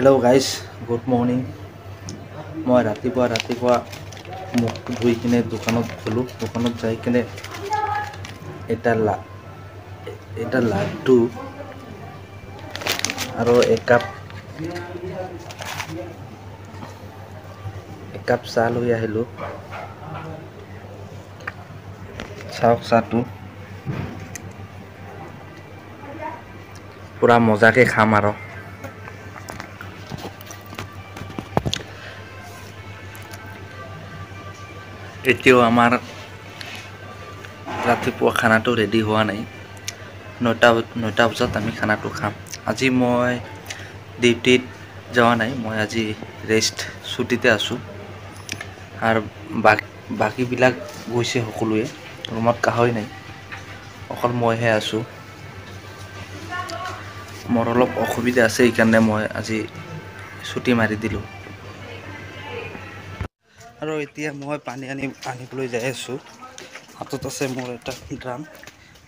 Hello' guys, good morning. মই ৰাতিপুৱা মুখটো ধুই কিনে দোকানত গ'লোঁ। দোকানত যাই কিনে এটা লাড্ডু আৰু একাপ চাহ লৈ আহিলোঁ। চাওক চাহটো পুৰা মজাকে খাম আৰু। এতিয়াও আমাৰ ৰাতিপুৱা খানাটো ৰেডি হোৱা নাই। 9টা বজাত আমি খানাটো খাম। আজি মই ডিউটিত যোৱা নাই, মই আজি ছুটিতে আছোঁ। আৰু বাকীবিলাক গৈছে সকলোৱে। ৰুমত কাহই নাই, অকল মইহে আছোঁ। মোৰ অলপ অসুবিধা আছে, সেইকাৰণে মই আজি ছুটি মাৰি দিলোঁ। আৰু এতিয়া মই পানী আনিবলৈ যাই আছোঁ। হাতত আছে মোৰ এটা ড্ৰাম।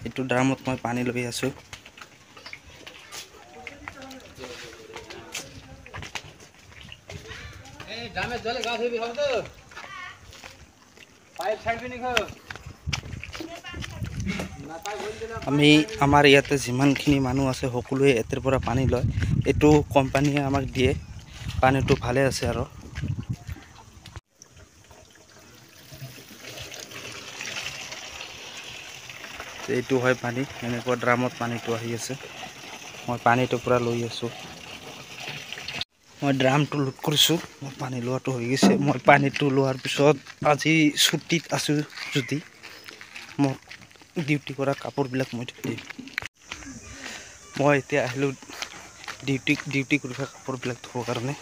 এইটো ড্ৰামত মই পানী লৈ আছোঁ। আমাৰ ইয়াতে যিমানখিনি মানুহ আছে সকলোৱে ইয়াৰ পৰা পানী লয়। এইটো কোম্পানীয়ে আমাক দিয়ে। পানীটো ভালে আছে আৰু। এইটো হয় পানী, এনেকুৱা ড্ৰামত পানীটো আহি আছে। মই পানীটো পূৰা লৈ আছোঁ। মই ড্ৰামটো লোড কৰিছোঁ। মই পানী লোৱাটো হৈ গৈছে। মই পানীটো লোৱাৰ পিছত আজি ছুটিত আছোঁ যদি মোক ডিউটি কৰা কাপোৰবিলাক মই ধুই দিম। মই এতিয়া আহিলোঁ ডিউটি কৰি থকা কাপোৰবিলাক ধুবৰ কাৰণে।